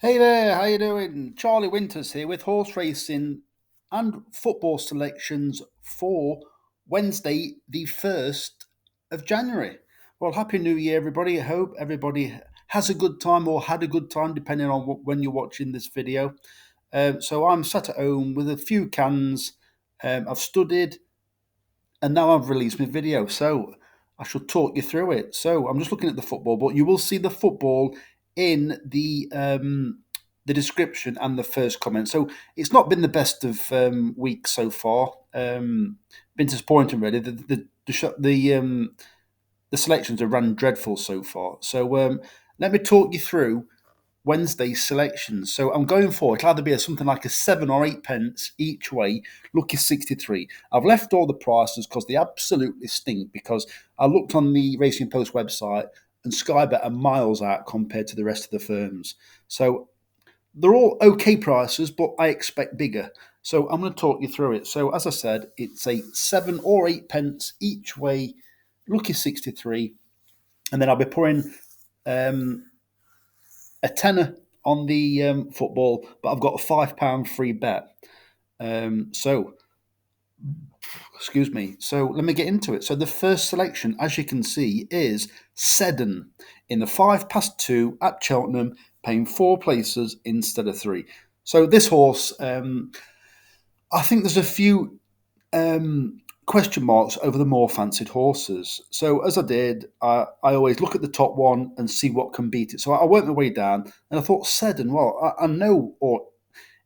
Hey there, how you doing? Charlie Winters here with horse racing and football selections for Wednesday, the 1st of January. Well, Happy New Year, everybody. I hope everybody has a good time or had a good time, depending on when you're watching this video. So I'm sat at home with a few cans. I've studied, and now I've released my video. So I shall talk you through it. So I'm just looking at the football, but you will see the football in the description and the first comment. So it's not been the best of weeks so far. Been disappointing, really. The selections have run dreadful so far. So let me talk you through Wednesday's selections. So I'm going for it'll either be something like a 7 or 8 pence each way. Lucky 63. I've left all the prices because they absolutely stink. Because I looked on the Racing Post website and Sky Bet are miles out compared to the rest of the firms. So they're all okay prices, but I expect bigger. So I'm going to talk you through it. So as I said, it's a 7 or 8 pence each way. Lucky 63, and then I'll be pouring um, a tenner on the football, but I've got a £5 free bet. So, excuse me. So let me get into it. So the first selection, as you can see, is Seddon in the 5 past 2 at Cheltenham, paying 4 places instead of 3. So this horse, I think there's a few question marks over the more fancied horses. So as I did, I always look at the top one and see what can beat it. So I worked my way down, and I thought Seddon. Well, I know, or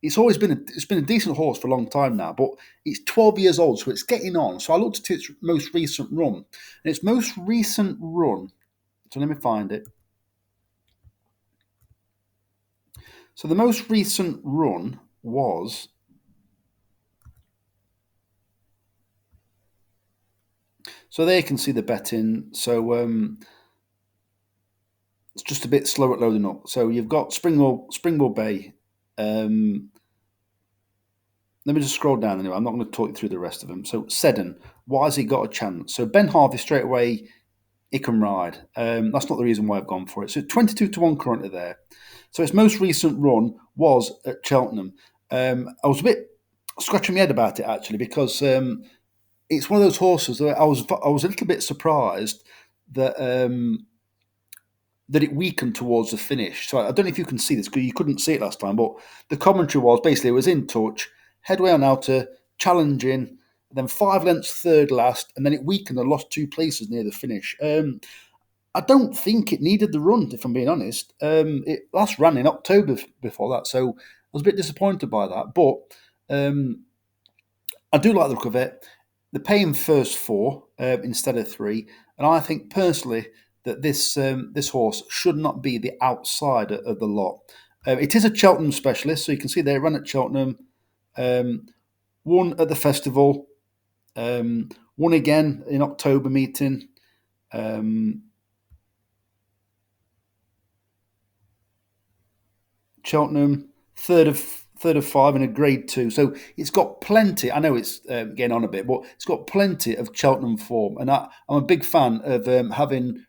it's been a decent horse for a long time now, but it's 12 years old, so it's getting on. So I looked at its most recent run, and its most recent run. So let me find it. So the most recent run was. So there you can see the betting. So it's just a bit slow at loading up. So you've got Springwell Bay. Um, Let me just scroll down anyway. I'm not going to talk you through the rest of them. So Seddon, why has he got a chance? So Ben Harvey straight away, he can ride. That's not the reason why I've gone for it. So 22 to 1 currently there. So his most recent run was at Cheltenham. I was a bit scratching my head about it actually because it's one of those horses that I was a little bit surprised that that it weakened towards the finish. So I don't know if you can see this because you couldn't see it last time, but the commentary was basically it was in touch, headway on outer, challenging, then 5 lengths third last, and then it weakened and lost 2 places near the finish. I don't think it needed the run, if I'm being honest. It last ran in October before that, so I was a bit disappointed by that. But um, I do like the look of it. They're paying first 4 instead of 3, and I think personally that this horse should not be the outsider of the lot. It is a Cheltenham specialist, so you can see they run at Cheltenham, um, won at the festival, won again in October meeting. Um, Cheltenham, third of 5 in a Grade 2. So it's got plenty. I know it's getting on a bit, but it's got plenty of Cheltenham form, and I'm a big fan of having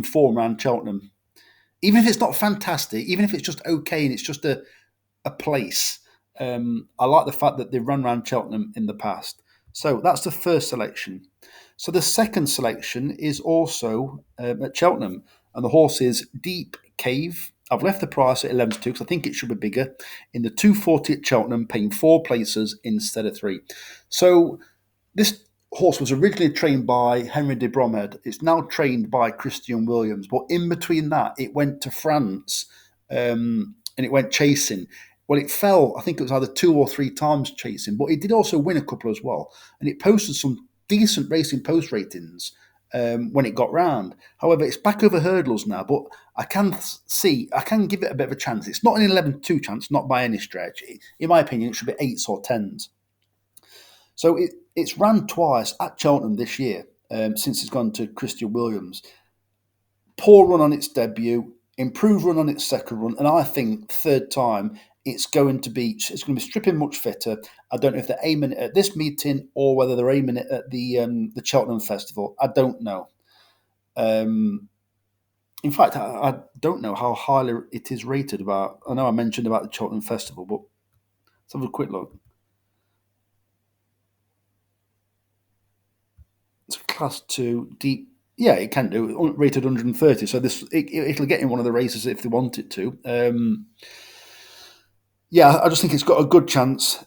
form around Cheltenham. Even if it's not fantastic, even if it's just okay and it's just a place, I like the fact that they've run around Cheltenham in the past. So that's the first selection. So the second selection is also at Cheltenham, and the horse is Deep Cave. I've left the price at 11 to 2 because I think it should be bigger. In the 240 at Cheltenham, paying 4 places instead of 3. So this horse was originally trained by Henry de Bromhead. It's now trained by Christian Williams, but in between that, it went to France and it went chasing. Well, it fell, I think it was either 2 or 3 times chasing, but it did also win a couple as well. And it posted some decent Racing Post ratings when it got round. However, it's back over hurdles now, but I can give it a bit of a chance. It's not an 11-2 chance, not by any stretch. In my opinion, it should be 8s or 10s. So it's ran twice at Cheltenham this year since it's gone to Christian Williams. Poor run on its debut, improved run on its second run, and I think third time it's going to be stripping much fitter. I don't know if they're aiming it at this meeting or whether they're aiming it at the Cheltenham Festival. I don't know. In fact, I don't know how highly it is rated. About I know I mentioned about the Cheltenham Festival, but let's have a quick look. It's class two deep. Yeah, it can do. Rated 130. So it'll get in one of the races if they want it to. Yeah, I just think it's got a good chance.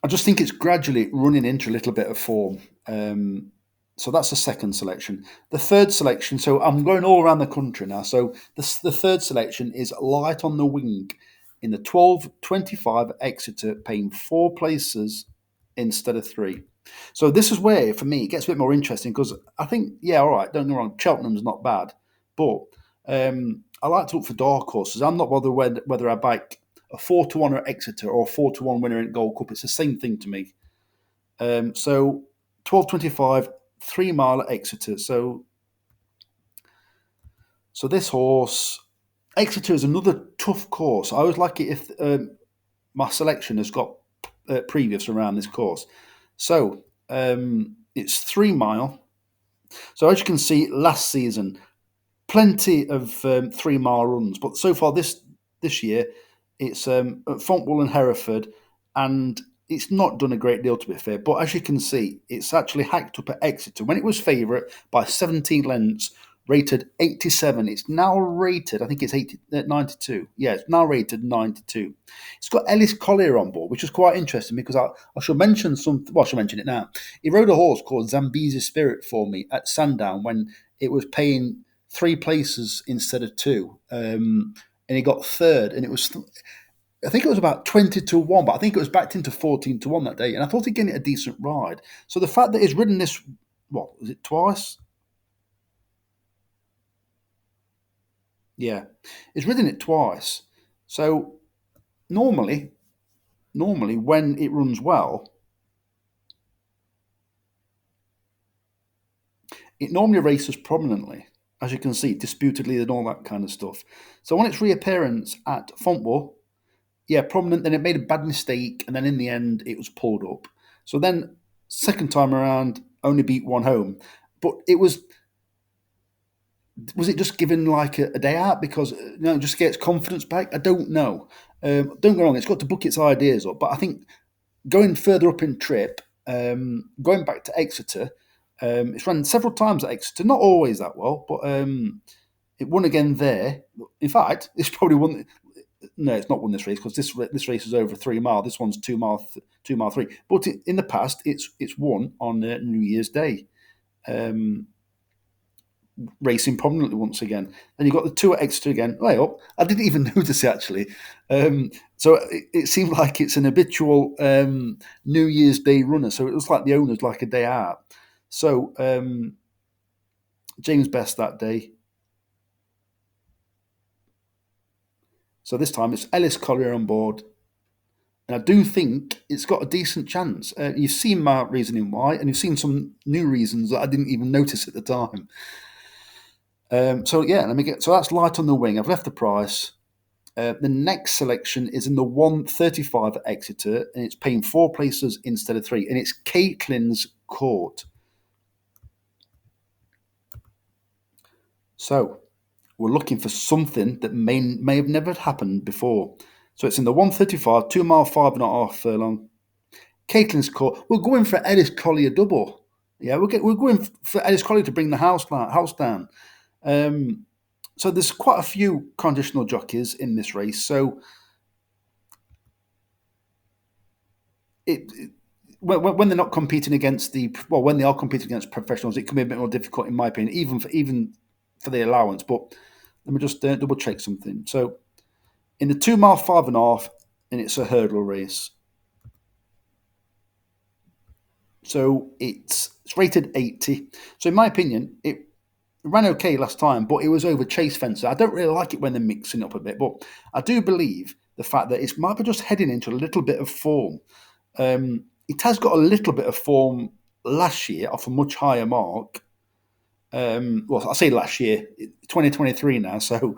I just think it's gradually running into a little bit of form. So that's the second selection. The third selection, so I'm going all around the country now. So the third selection is Light on the Wing in the 12:25 Exeter, paying four places instead of three. So this is where, for me, it gets a bit more interesting because I think, yeah, all right, don't get me wrong, Cheltenham's not bad, but I like to look for dark horses. I'm not bothered whether I back a 4-1 at Exeter or a 4-1 winner in Gold Cup. It's the same thing to me. So 12:25, 3 mile at Exeter. So this horse, Exeter is another tough course. I always like it if my selection has got previous around this course. So it's 3 mile. So as you can see, last season plenty of 3 mile runs, but so far this year it's at Fontwell and Hereford, and it's not done a great deal to be fair. But as you can see, it's actually hacked up at Exeter when it was favourite by 17 lengths, rated 87. It's now rated, I think it's 92. Yeah, it's now rated 92. It's got Ellis Collier on board, which is quite interesting because I should mention some. Well, I should mention it now. He rode a horse called Zambezi Spirit for me at Sandown when it was paying three places instead of two. And he got third, and it was, I think it was about 20-1, but I think it was backed into 14-1 that day. And I thought he'd get a decent ride. So the fact that he's ridden this, what, was it twice? Yeah, he's ridden it twice. So normally, normally when it runs well, it normally races prominently, as you can see, disputedly and all that kind of stuff. So on its reappearance at Fontwell, yeah, prominent. Then it made a bad mistake, and then in the end, it was pulled up. So then, second time around, only beat one home. But it was it just given like a day out because just get its confidence back? I don't know. Don't get wrong, it's got to book its ideas up, but I think going further up in trip, going back to Exeter, it's run several times at Exeter, not always that well, but it won again there. In fact, it's probably won. No, it's not won this race because this race is over 3 mile. This one's 2 mile, 2 mile three. But in the past, it's won on New Year's Day, um, racing prominently once again. Then you got the two at Exeter again. Way up. I didn't even notice it actually. So it seemed like it's an habitual New Year's Day runner. So it was like the owner's like a day out. So James Best that day. So this time it's Ellis Collier on board. And I do think it's got a decent chance. You've seen my reasoning why, and you've seen some new reasons that I didn't even notice at the time. So yeah, let me get. So that's Light on the Wing. I've left the price. The next selection is in the 135 at Exeter, and it's paying four places instead of three, and it's Caitlin's Court. So we're looking for something that may have never happened before. So it's in the 135, 2 mile, 5.5 furlong. Caitlin's Court. We're going for Ellis Collier double. Yeah, we're going for Ellis Collier to bring the house down. So there's quite a few conditional jockeys in this race. So it when they're not competing against when they are competing against professionals, it can be a bit more difficult in my opinion, even for the allowance. But let me just double check something. So in the 2 mile, 5.5, and it's a hurdle race. So it's rated 80. So in my opinion, it ran okay last time, but it was over chase fencer. I don't really like it when they're mixing up a bit, but I do believe the fact that it might be just heading into a little bit of form. It has got a little bit of form last year off a much higher mark. Well, I say last year, 2023 now, so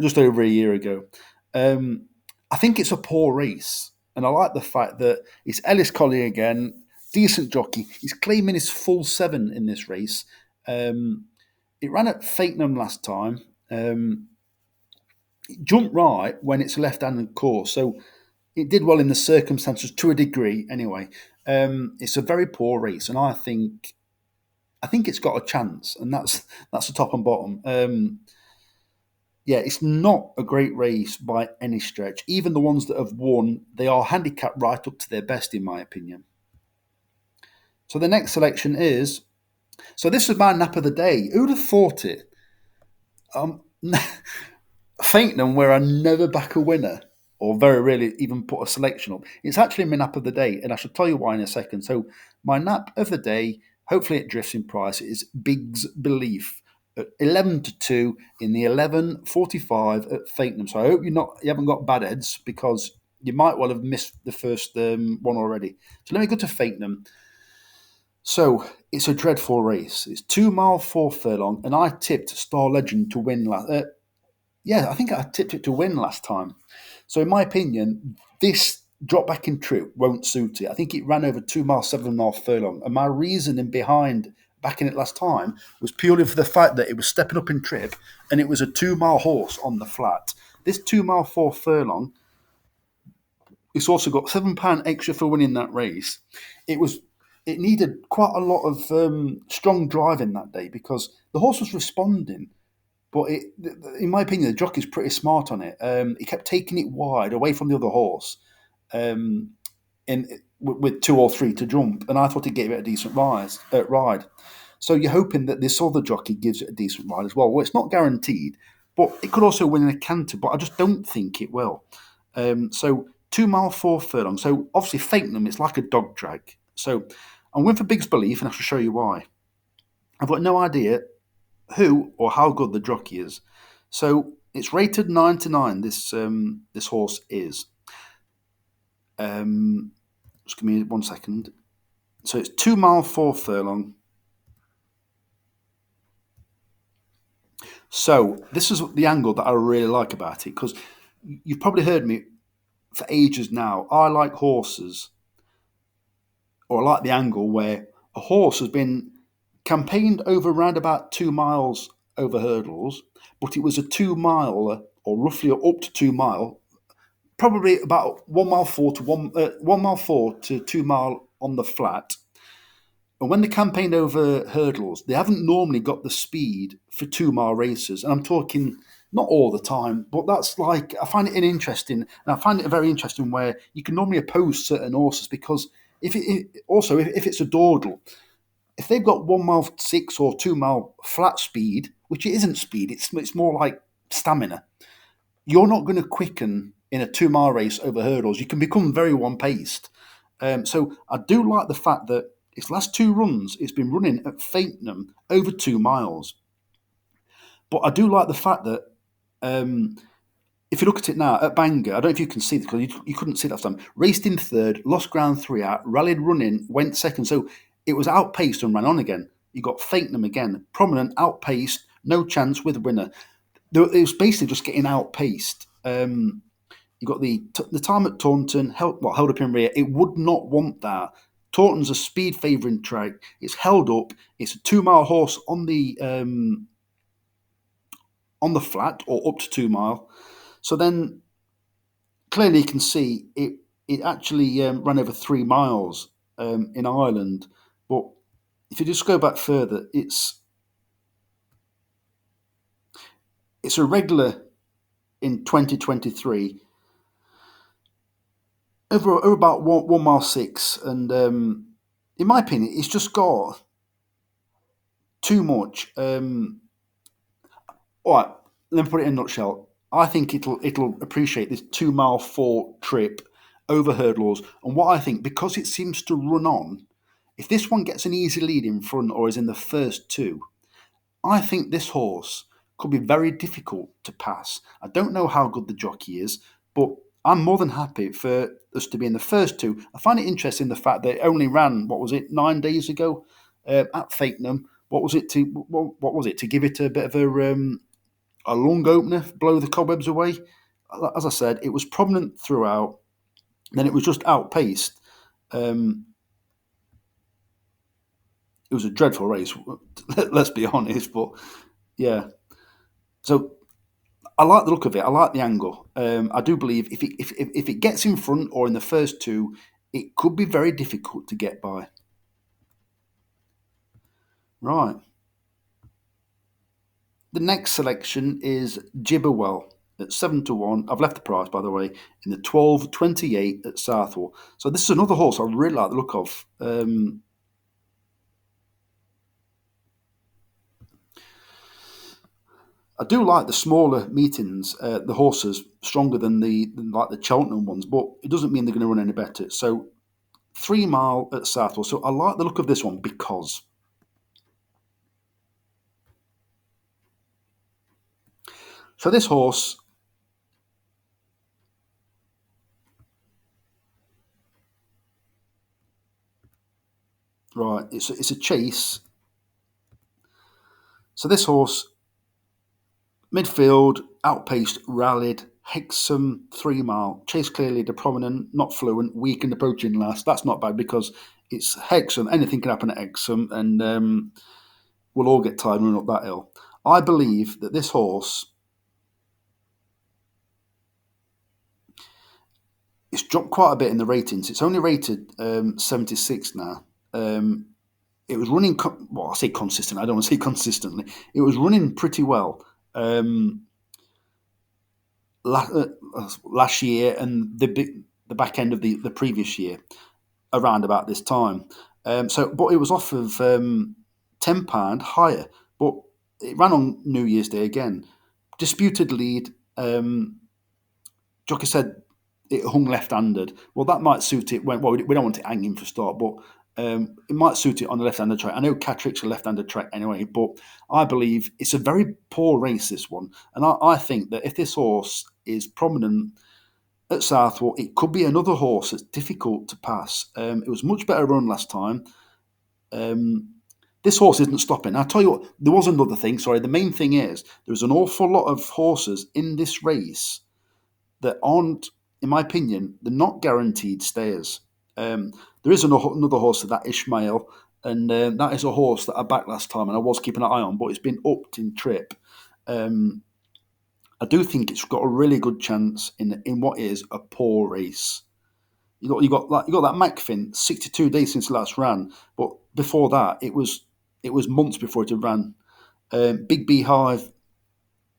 just over a year ago. I think it's a poor race, and I like the fact that it's Ellis Collier again. decent jockey. He's claiming his full seven in this race. Um, it ran at Fakenham last time. It jumped right when it's a left-handed course, so it did well in the circumstances to a degree. Anyway, it's a very poor race, and I think it's got a chance, and that's the top and bottom. Yeah, it's not a great race by any stretch. Even the ones that have won, they are handicapped right up to their best, in my opinion. So the next selection is. So this is my nap of the day. Who'd have thought it? Um, Fakenham, where I never back a winner, or very rarely even put a selection up. It's actually my nap of the day, and I shall tell you why in a second. So my nap of the day, hopefully it drifts in price, is Big's Belief at 11 to 2 in the 11:45 at Fakenham. So I hope you haven't got bad heads, because you might well have missed the first one already. So let me go to Fakenham. So it's a dreadful race. It's 2 mile 4 furlong, and I tipped Star Legend to win yeah, I think I tipped it to win last time. So in my opinion, this drop back in trip won't suit it. I think it ran over 2 miles 7.5 furlong, and my reasoning behind backing it last time was purely for the fact that it was stepping up in trip, and it was a 2 mile horse on the flat. This 2 mile 4 furlong, it's also got £7 extra for winning that race. It was. It needed quite a lot of strong driving that day, because the horse was responding. But in my opinion, the jockey's pretty smart on it. He kept taking it wide, away from the other horse, um, with two or three to jump, and I thought he'd give it a decent ride. So you're hoping that this other jockey gives it a decent ride as well. Well, it's not guaranteed, but it could also win in a canter, but I just don't think it will. So 2 mile 4 furlong. So obviously Fakenham, it's like a dog drag. So I'm going for Big's Belief, and I shall show you why. I've got no idea who or how good the jockey is. So it's rated 9 to 9. This horse is. Just give me 1 second. So it's 2 mile 4 furlong. So this is the angle that I really like about it, because you've probably heard me for ages now. I like horses, or I like the angle where a horse has been campaigned over round about 2 miles over hurdles, but it was a 2 mile, or roughly up to 2 mile, probably about 1 mile 4 to 2 mile on the flat. And when they campaigned over hurdles, they haven't normally got the speed for 2 mile races. And I'm talking not all the time, but that's like, I find it interesting. And I find it very interesting where you can normally oppose certain horses, because if it's a dawdle, if they've got 1 mile 6 or 2 mile flat speed, which it isn't speed, it's more like stamina, you're not going to quicken in a 2 mile race over hurdles. You can become very one paced. So I do like the fact that its last two runs, it's been running at Fakenham over 2 miles. But I do like the fact that if you look at it now at Bangor, I don't know if you can see this, because you couldn't see it last time. Raced in third, lost ground 3 out, rallied running, went second. So it was outpaced and ran on again. You got Fakenham again, prominent, outpaced, no chance with winner. It was basically just getting outpaced. You got the time at Taunton, held up in rear. It would not want that. Taunton's a speed favouring track. It's held up. It's a 2 mile horse on the flat, or up to 2 mile. So then clearly you can see it actually ran over 3 miles in Ireland. But if you just go back further, it's a regular in 2023 over about 1 mile 6, and in my opinion, it's just got too much. All right, let me put it in a nutshell. I think it'll appreciate this 2 mile 4 trip over hurdles, and what I think, because it seems to run on, if this one gets an easy lead in front or is in the first two, I think this horse could be very difficult to pass. I don't know how good the jockey is, but I'm more than happy for us to be in the first two. I find it interesting the fact that it only ran, what was it, 9 days ago at Fakenham. What was it to give it a bit of a lung opener, blow the cobwebs away? As I said, it was prominent throughout. Then it was just outpaced. it was a dreadful race. Let's be honest, but yeah. So I like the look of it. I like the angle. I do believe if it gets in front or in the first two, it could be very difficult to get by. Right. The next selection is Gibberwell at 7-1. I've left the price, by the way, in the 12.28 at Southwell. So this is another horse I really like the look of. I do like the smaller meetings, the horses stronger than like the Cheltenham ones, but it doesn't mean they're going to run any better. So 3 mile at Southwell. So I like the look of this one because this horse, right, it's a chase. So this horse, midfield, outpaced, rallied, Hexham 3 mile, chase clearly the prominent, not fluent, weak and approaching last. That's not bad because it's Hexham. Anything can happen at Hexham, and we'll all get tired running up that hill. I believe that this horse, it's dropped quite a bit in the ratings. It's only rated 76 now. It was running, well, I say consistent. I don't want to say consistently. It was running pretty well last year and the back end of the previous year, around about this time. But it was off of £10 higher. But it ran on New Year's Day again. Disputed lead. Jockey said it hung left-handed. Well, that might suit it. Well, we don't want it hanging for start, but it might suit it on the left-handed track. I know Catrick's a left-handed track anyway, but I believe it's a very poor race, this one. And I think that if this horse is prominent at Southwell, it could be another horse that's difficult to pass. It was much better run last time. This horse isn't stopping. I'll tell you what, there was another thing. Sorry, the main thing is there's an awful lot of horses in this race that aren't, in my opinion, they're not guaranteed stayers. There is another horse, that Ishmael, and that is a horse that I backed last time and I was keeping an eye on, but it's been upped in trip. I do think it's got a really good chance in what is a poor race. You got that Macfin, 62 days since last ran, but before that it was months before it had ran. Big Beehive,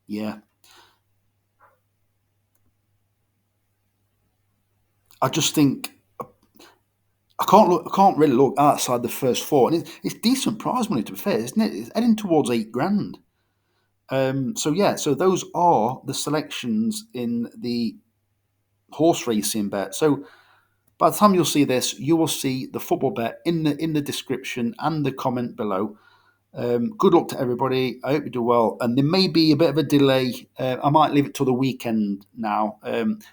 yeah. I just think I can't really look outside the first four, and it's decent prize money to be fair, isn't it? It's heading towards 8 grand. So yeah, so those are the selections in the horse racing bet. So by the time you'll see this, you will see the football bet in the description and the comment below. Good luck to everybody. I hope you do well. And there may be a bit of a delay. I might leave it till the weekend now.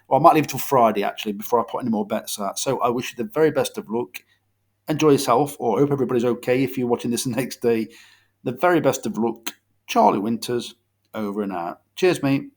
Or I might leave it till Friday actually before I put any more bets out. So I wish you the very best of luck. Enjoy yourself, or I hope everybody's okay if you're watching this the next day. The very best of luck. Charlie Winters, over and out. Cheers, mate.